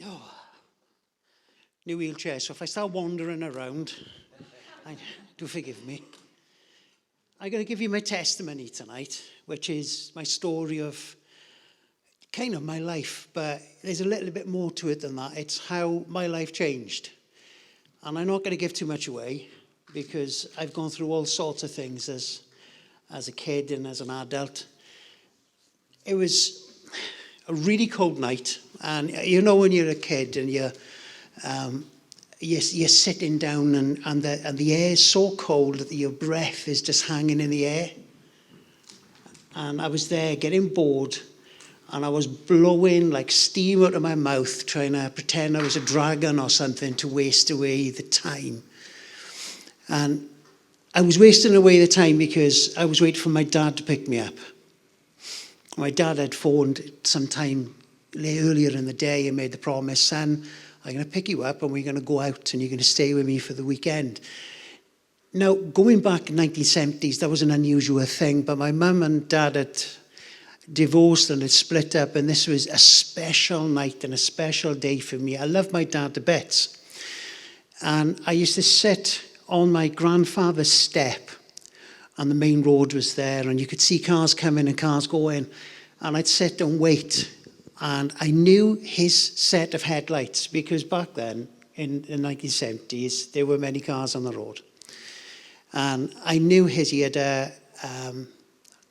Oh, new wheelchair. So if I start wandering around, do forgive me. I'm going to give you my testimony tonight, which is my story of kind of my life, but there's a little bit more to it than that. It's how my life changed. And I'm not going to give too much away because I've gone through all sorts of things as a kid and as an adult. It was a really cold night, and you know when you're a kid and you're sitting down and the air is so cold that your breath is just hanging in the air. And I was there getting bored, and I was blowing like steam out of my mouth, trying to pretend I was a dragon or something to waste away the time. And I was wasting away the time because I was waiting for my dad to pick me up. My dad had phoned sometime earlier in the day and made the promise, son, I'm going to pick you up and we're going to go out and you're going to stay with me for the weekend. Now, going back in the 1970s, that was an unusual thing, but my mum and dad had divorced and had split up, and this was a special night and a special day for me. I loved my dad to bits. And I used to sit on my grandfather's step, and the main road was there, and you could see cars coming and cars going, and I'd sit and wait. And I knew his set of headlights, because back then, in the 1970s, there were many cars on the road. And I knew he had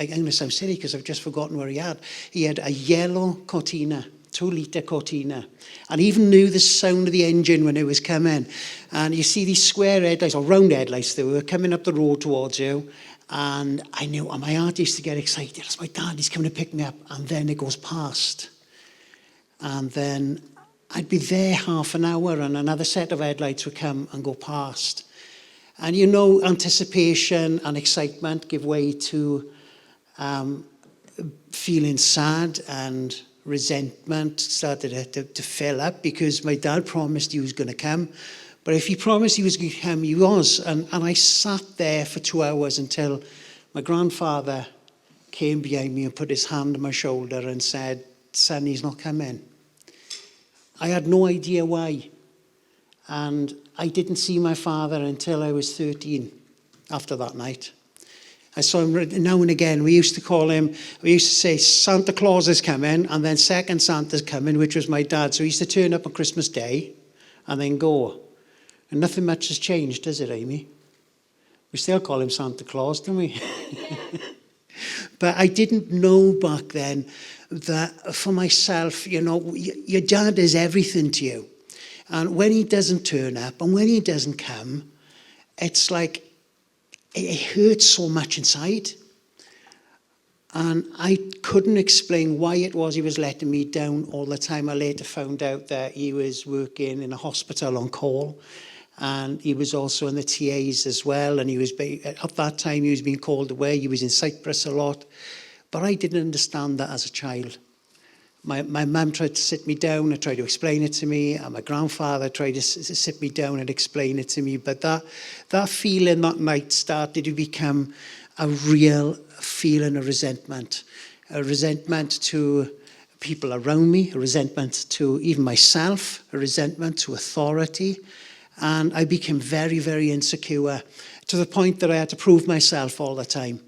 I'm going to sound silly because I've just forgotten where he had. He had a yellow Cortina, 2-litre Cortina. And I even knew the sound of the engine when it was coming. And you see these square headlights, or round headlights, they were coming up the road towards you. And I knew, and my heart used to get excited. It's my dad, he's coming to pick me up. And then it goes past. And then I'd be there half an hour and another set of headlights would come and go past. And you know, anticipation and excitement give way to feeling sad, and resentment started to fill up because my dad promised he was going to come. But if he promised he was going to come, he was. And I sat there for 2 hours until my grandfather came behind me and put his hand on my shoulder and said, son, he's not coming. I had no idea why. And I didn't see my father until I was 13 after that night. I saw him now and again. We used to say Santa Claus is coming, and then second Santa's coming, which was my dad. So he used to turn up on Christmas Day and then go. And nothing much has changed, does it, Amy? We still call him Santa Claus, don't we? But I didn't know back then that for myself, you know, your dad is everything to you. And when he doesn't turn up and when he doesn't come, it's like, it hurts so much inside. And I couldn't explain why it was he was letting me down all the time. I later found out that he was working in a hospital on call. And he was also in the TAs as well. And at that time, he was being called away. He was in Cyprus a lot. But I didn't understand that as a child. My mum tried to sit me down and tried to explain it to me, and my grandfather tried to sit me down and explain it to me. But that feeling that night started to become a real feeling of resentment. A resentment to people around me, a resentment to even myself, a resentment to authority. And I became very, very insecure to the point that I had to prove myself all the time.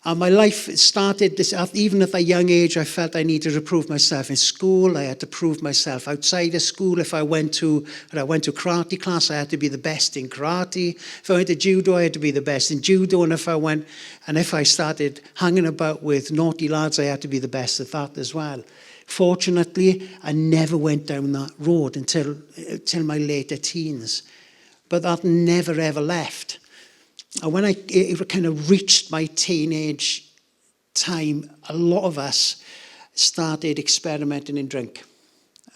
And my life started, even at a young age, I felt I needed to prove myself in school. I had to prove myself outside of school. If I went to karate class, I had to be the best in karate. If I went to judo, I had to be the best in judo. And if I started hanging about with naughty lads, I had to be the best at that as well. Fortunately, I never went down that road until my later teens. But that never, ever left. And when it kind of reached my teenage time, a lot of us started experimenting in drink.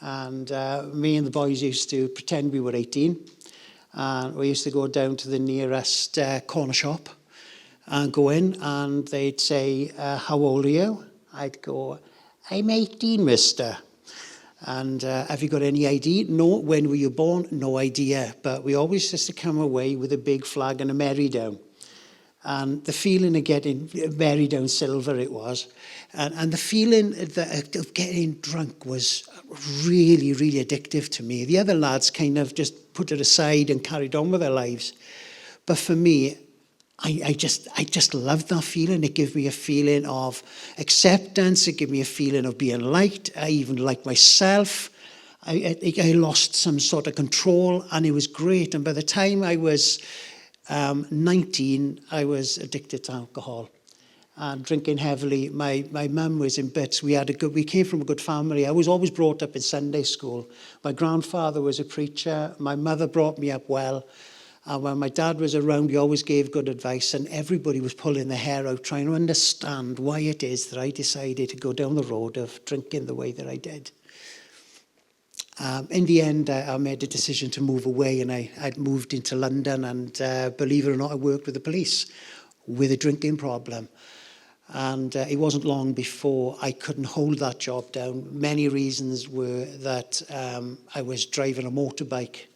And me and the boys used to pretend we were 18. And we used to go down to the nearest corner shop and go in, and they'd say, how old are you? I'd go, I'm 18, mister. And have you got any ID? No. When were you born? No idea. But we always used to come away with a big flag and a Mary down. And the feeling of getting buried down silver it was. And the feeling of getting drunk was really, really addictive to me. The other lads kind of just put it aside and carried on with their lives. But for me, I just loved that feeling. It gave me a feeling of acceptance. It gave me a feeling of being liked. I even liked myself. I lost some sort of control, and it was great. And by the time I was 19, I was addicted to alcohol and drinking heavily. My mum was in bits. We came from a good family. I was always brought up in Sunday school. My grandfather was a preacher. My mother brought me up well. And when my dad was around, he always gave good advice, and everybody was pulling their hair out, trying to understand why it is that I decided to go down the road of drinking the way that I did. In the end, I made a decision to move away, and I'd moved into London, and believe it or not, I worked with the police with a drinking problem. And it wasn't long before I couldn't hold that job down. Many reasons were that I was driving a motorbike.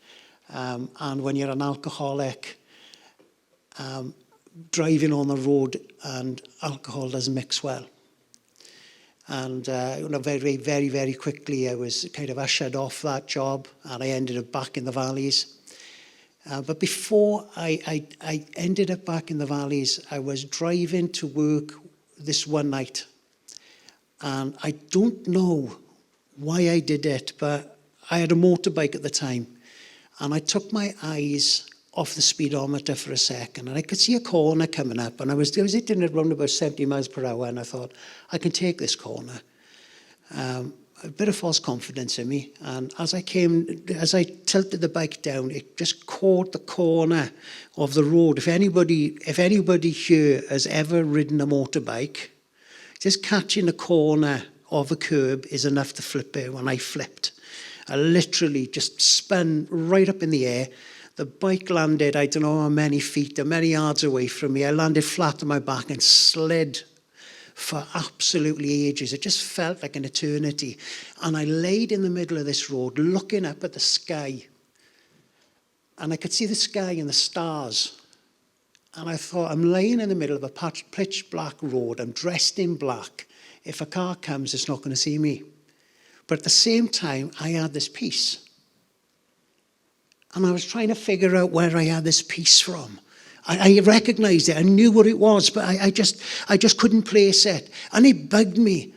And when you're an alcoholic, driving on the road and alcohol doesn't mix well. And very, very, very quickly, I was kind of ushered off that job, and I ended up back in the valleys. But before I ended up back in the valleys, I was driving to work this one night. And I don't know why I did it, but I had a motorbike at the time. And I took my eyes off the speedometer for a second, and I could see a corner coming up, and I was hitting it around about 70 miles per hour, and I thought, I can take this corner. A bit of false confidence in me, and as I tilted the bike down, it just caught the corner of the road. If anybody here has ever ridden a motorbike, just catching the corner of a curb is enough to flip it. When I flipped, I literally just spun right up in the air. The bike landed, I don't know how many feet, how many yards away from me. I landed flat on my back and slid for absolutely ages. It just felt like an eternity. And I laid in the middle of this road looking up at the sky. And I could see the sky and the stars. And I thought, I'm laying in the middle of a pitch black road. I'm dressed in black. If a car comes, it's not going to see me. But at the same time, I had this peace. And I was trying to figure out where I had this peace from. I recognized it. I knew what it was, but I just couldn't place it. And it bugged me.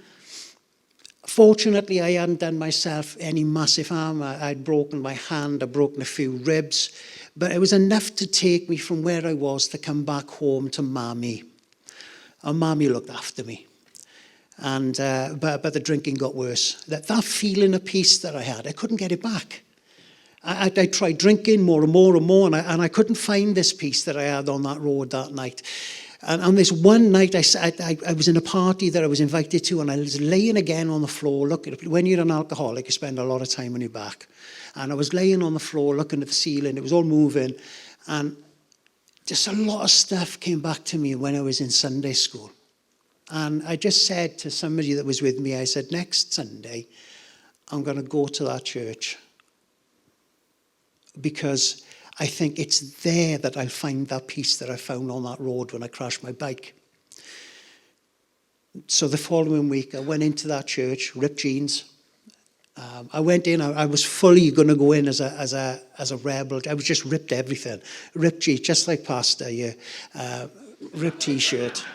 Fortunately, I hadn't done myself any massive harm. I'd broken my hand. I'd broken a few ribs. But it was enough to take me from where I was to come back home to Mammy. And Mammy looked after me. And but the drinking got worse. That feeling of peace that I had, I couldn't get it back. I tried drinking more and more and more, and I couldn't find this peace that I had on that road that night. And on this one night, I was in a party that I was invited to, and I was laying again on the floor. When you're an alcoholic, you spend a lot of time on your back. And I was laying on the floor looking at the ceiling. It was all moving. And just a lot of stuff came back to me when I was in Sunday school. And I just said to somebody that was with me, I said, next Sunday, I'm going to go to that church. Because I think it's there that I'll find that peace that I found on that road when I crashed my bike. So the following week, I went into that church, ripped jeans. I went in, I was fully going to go in as a rebel. I was just ripped everything. Ripped jeans, just like Pastor here. Ripped T-shirt.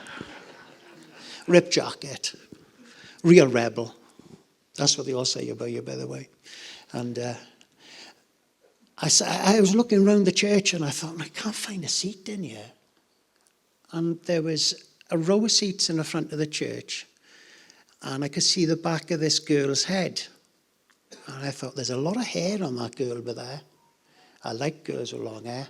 Ripped jacket. Real rebel. That's what they all say about you, by the way. And I was looking around the church and I thought, I can't find a seat in here. And there was a row of seats in the front of the church, and I could see the back of this girl's head. And I thought, there's a lot of hair on that girl over there. I like girls with long hair.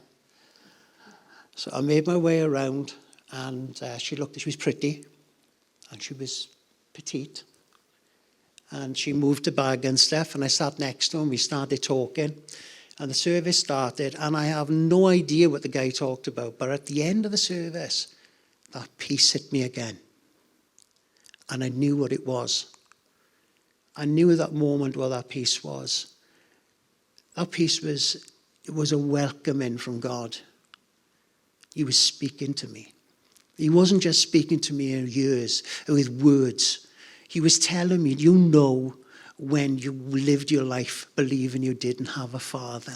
So I made my way around, and she was pretty, and she was petite. And she moved a bag and stuff, and I sat next to her, and we started talking. And the service started, and I have no idea what the guy talked about. But at the end of the service, that peace hit me again. And I knew what it was. I knew at that moment what that peace was. That peace was a welcoming from God. He was speaking to me. He wasn't just speaking to me in ears with words. He was telling me, you know, when you lived your life believing you didn't have a father.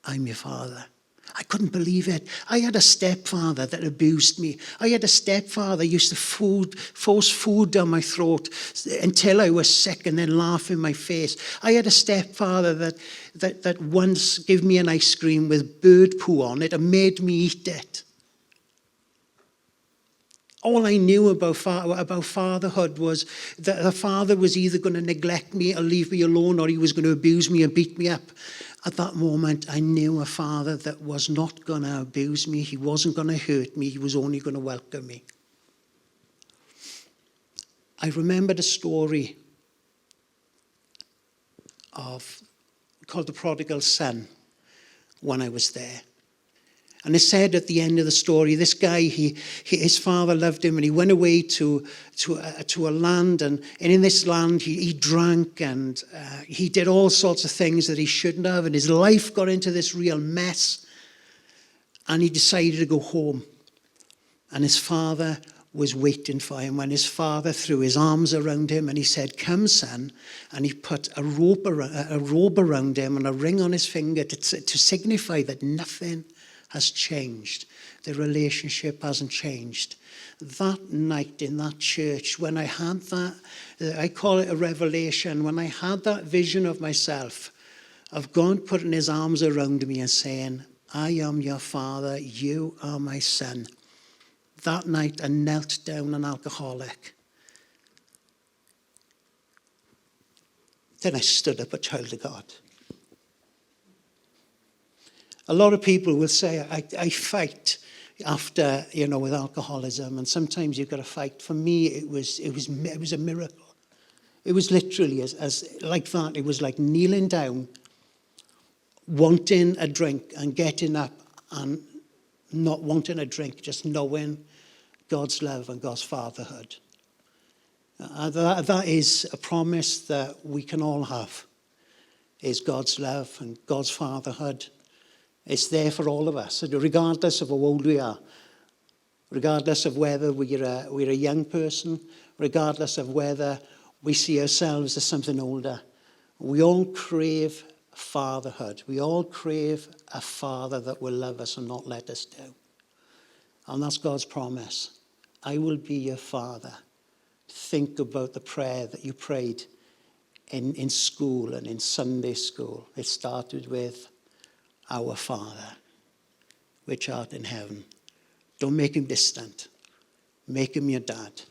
I'm your father. I couldn't believe it. I had a stepfather that abused me. I had a stepfather who used to force food down my throat until I was sick and then laugh in my face. I had a stepfather that once gave me an ice cream with bird poo on it and made me eat it. All I knew about fatherhood was that the father was either going to neglect me or leave me alone, or he was going to abuse me and beat me up. At that moment, I knew a father that was not going to abuse me. He wasn't going to hurt me. He was only going to welcome me. I remember the story called The Prodigal Son when I was there. And it said at the end of the story, this guy, his father loved him, and he went away to a land, and in this land he drank, and he did all sorts of things that he shouldn't have, and his life got into this real mess, and he decided to go home. And his father was waiting for him, when his father threw his arms around him and he said, "Come, son," and he put a robe around him and a ring on his finger to signify that nothing has changed. The relationship hasn't changed. That night in that church, when I had that, I call it a revelation, when I had that vision of myself, of God putting his arms around me and saying, "I am your father, you are my son." That night I knelt down an alcoholic. Then I stood up a child of God. A lot of people will say, I fight after, with alcoholism, and sometimes you've got to fight. For me, it was a miracle. It was literally as like that. It was like kneeling down, wanting a drink and getting up and not wanting a drink, just knowing God's love and God's fatherhood. That is a promise that we can all have, is God's love and God's fatherhood. It's there for all of us, regardless of how old we are, regardless of whether we're a young person, regardless of whether we see ourselves as something older. We all crave fatherhood. We all crave a father that will love us and not let us down. And that's God's promise. I will be your father. Think about the prayer that you prayed in school and in Sunday school. It started with, "Our Father, which art in heaven." Don't make him distant. Make him your dad.